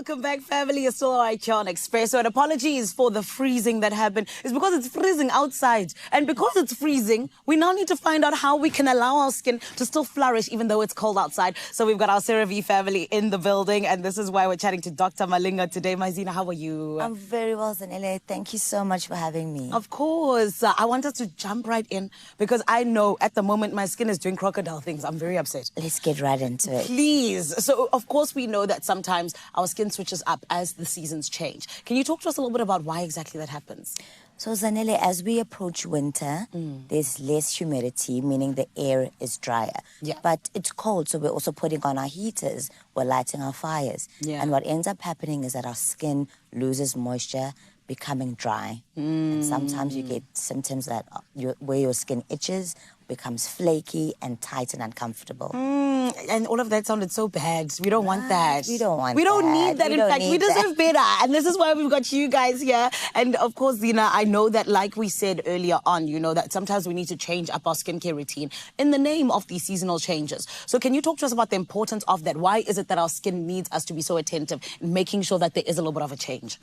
welcome back, family. You're still right here on Expresso. And apologies for the freezing that happened. It's because it's freezing outside. And because it's freezing, we now need to find out how we can allow our skin to still flourish even though it's cold outside. So we've got our CeraVe family in the building. And this is why we're chatting to Dr. Malinga today. Maizina, how are you? I'm very well, Zanele. Thank you so much for having me. Of course. I want us to jump right in because I know at the moment my skin is doing crocodile things. I'm very upset. Let's get right into it. Please. So, of course, we know that sometimes our skin switches up as the seasons change. Can you talk to us a little bit about why exactly that happens? So, Zanele, as we approach winter, there's less humidity, meaning the air is drier. Yeah. But it's cold, so we're also putting on our heaters. We're lighting our fires. Yeah. And what ends up happening is that our skin loses moisture, becoming dry. And sometimes you get symptoms that where your skin itches, becomes flaky and tight and uncomfortable. And all of that sounded so bad. We don't want that. We don't want We don't that. need that. We In don't fact, we need that. deserve better. And this is why we've got you guys here. And of course, Zina, I know that like we said earlier on, you know, that sometimes we need to change up our skincare routine in the name of these seasonal changes. So can you talk to us about the importance of that? Why is it that our skin needs us to be so attentive in making sure that there is a little bit of a change?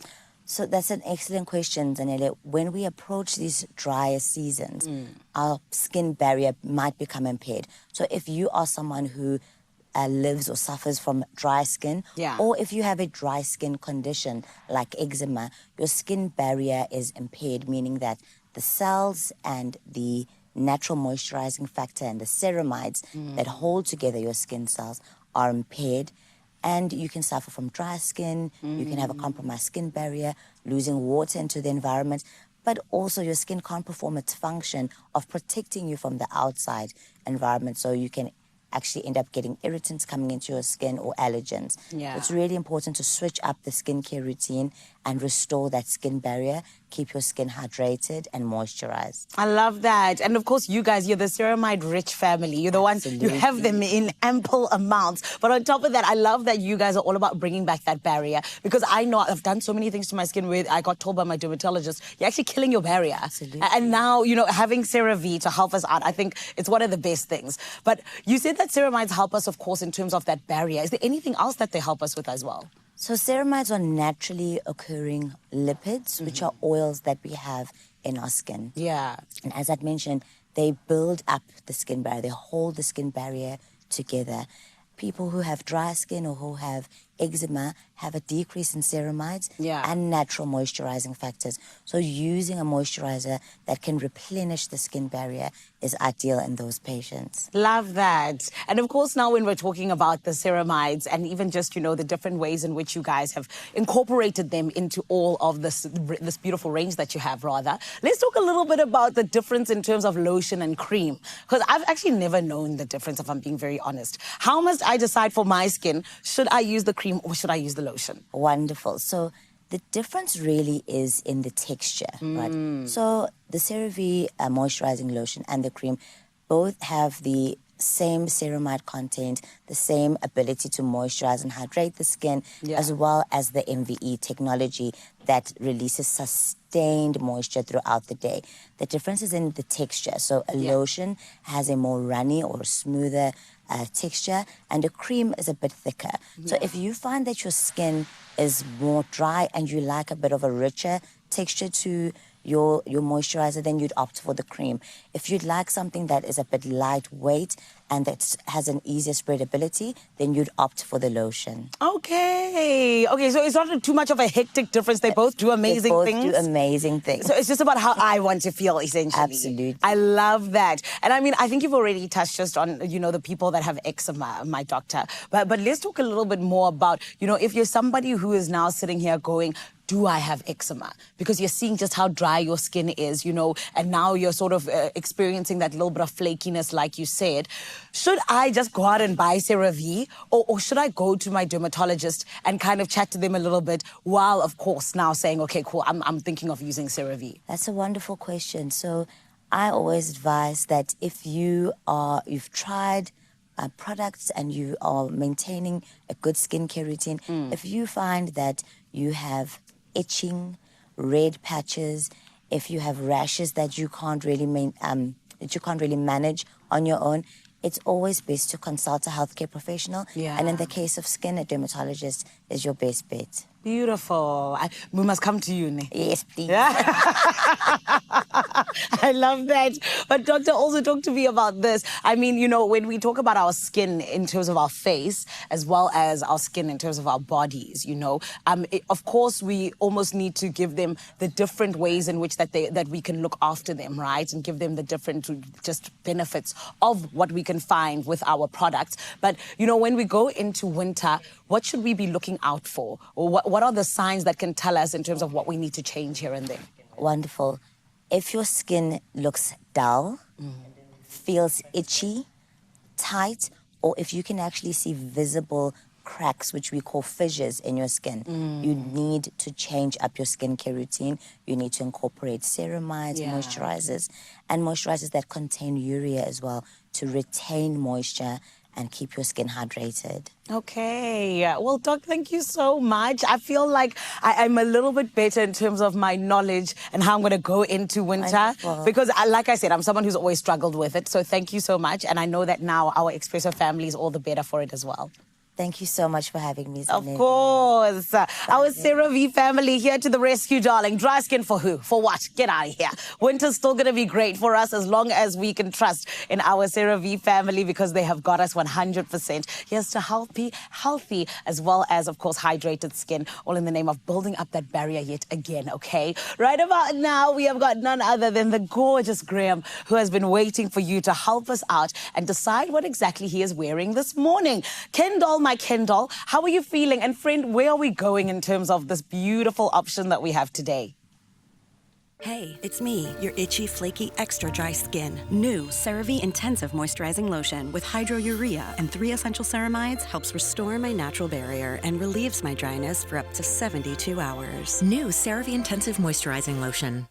So that's an excellent question, Zanele. When we approach these drier seasons, our skin barrier might become impaired. So if you are someone who lives or suffers from dry skin, or if you have a dry skin condition like eczema, your skin barrier is impaired, meaning that the cells and the natural moisturizing factor and the ceramides that hold together your skin cells are impaired. And you can suffer from dry skin, you can have a compromised skin barrier, losing water into the environment, but also your skin can't perform its function of protecting you from the outside environment. So you can actually end up getting irritants coming into your skin or allergens. Yeah. It's really important to switch up the skincare routine and restore that skin barrier, keep your skin hydrated and moisturized. I love that. And of course, you guys, you're the ceramide-rich family. You're the ones, you have them in ample amounts. But on top of that, I love that you guys are all about bringing back that barrier. Because I know I've done so many things to my skin where I got told by my dermatologist, you're actually killing your barrier. Absolutely. And now, you know, having CeraVe to help us out, I think it's one of the best things. But you said that ceramides help us, of course, in terms of that barrier. Is there anything else that they help us with as well? So ceramides are naturally occurring lipids, which are oils that we have in our skin. Yeah. And as I mentioned, they build up the skin barrier. They hold the skin barrier together. People who have dry skin or who have eczema have a decrease in ceramides and natural moisturizing factors. So using a moisturizer that can replenish the skin barrier is ideal in those patients. Love that. And of course, now when we're talking about the ceramides and even just, you know, the different ways in which you guys have incorporated them into all of this beautiful range that you have, rather, let's talk a little bit about the difference in terms of lotion and cream. Because I've actually never known the difference, if I'm being very honest. How must I decide for my skin? Should I use the cream or should I use the lotion? Wonderful. So the difference really is in the texture, right? So the CeraVe moisturizing lotion and the cream both have the same ceramide content, the same ability to moisturize and hydrate the skin, as well as the MVE technology that releases sustained moisture throughout the day. The difference is in the texture. So a lotion has a more runny or smoother texture, and a cream is a bit thicker. So if you find that your skin is more dry and you like a bit of a richer texture to your moisturizer, then you'd opt for the cream. If you'd like something that is a bit lightweight and that has an easier spreadability, then you'd opt for the lotion. Okay, so it's not too much of a hectic difference. They both do amazing things. They both do amazing things. So it's just about how I want to feel, essentially. Absolutely. I love that. And I mean, I think you've already touched just on, you know, the people that have eczema, my doctor. But let's talk a little bit more about, you know, if you're somebody who is now sitting here going, do I have eczema? Because you're seeing just how dry your skin is, you know, and now you're sort of experiencing that little bit of flakiness, like you said. Should I just go out and buy CeraVe, or should I go to my dermatologist and kind of chat to them a little bit while, of course, now saying, okay, cool, I'm thinking of using CeraVe? That's a wonderful question. So I always advise that if you've tried products and you are maintaining a good skincare routine, if you find that you have itching, red patches, if you have rashes that you can't really manage on your own, it's always best to consult a healthcare professional. Yeah. And in the case of skin, a dermatologist is your best bet. Beautiful. We must come to you, ne? Yes, please. I love that. But doctor, also talk to me about this. I mean, you know, when we talk about our skin in terms of our face, as well as our skin in terms of our bodies, you know, of course, we almost need to give them the different ways in which that we can look after them, right? And give them the different just benefits of what we can find with our products. But, you know, when we go into winter, what should we be looking out for? Or what are the signs that can tell us in terms of what we need to change here and there? Wonderful. If your skin looks dull, feels itchy, tight, or if you can actually see visible cracks, which we call fissures in your skin, you need to change up your skincare routine. You need to incorporate ceramides, moisturizers, and moisturizers that contain urea as well to retain moisture and keep your skin hydrated. Okay. Well, Doc, thank you so much. I feel like I'm a little bit better in terms of my knowledge and how I'm going to go into winter. Wonderful. Because, like I said, I'm someone who's always struggled with it. So thank you so much. And I know that now our Expresso family is all the better for it as well. Thank you so much for having me, Of Zanele. course. Our CeraVe family here to the rescue, darling. Dry skin for who? For what? Get out of here. Winter's still going to be great for us as long as we can trust in our CeraVe family because they have got us 100%. Here's to healthy, as well as, of course, hydrated skin, all in the name of building up that barrier yet again, okay? Right about now, we have got none other than the gorgeous Graham, who has been waiting for you to help us out and decide what exactly he is wearing this morning. Kendall, my Kendall, how are you feeling? And friend, where are we going in terms of this beautiful option that we have today? Hey, it's me, your itchy, flaky, extra dry skin. New CeraVe Intensive Moisturizing Lotion with hydrourea and 3 essential ceramides helps restore my natural barrier and relieves my dryness for up to 72 hours. New CeraVe Intensive Moisturizing Lotion.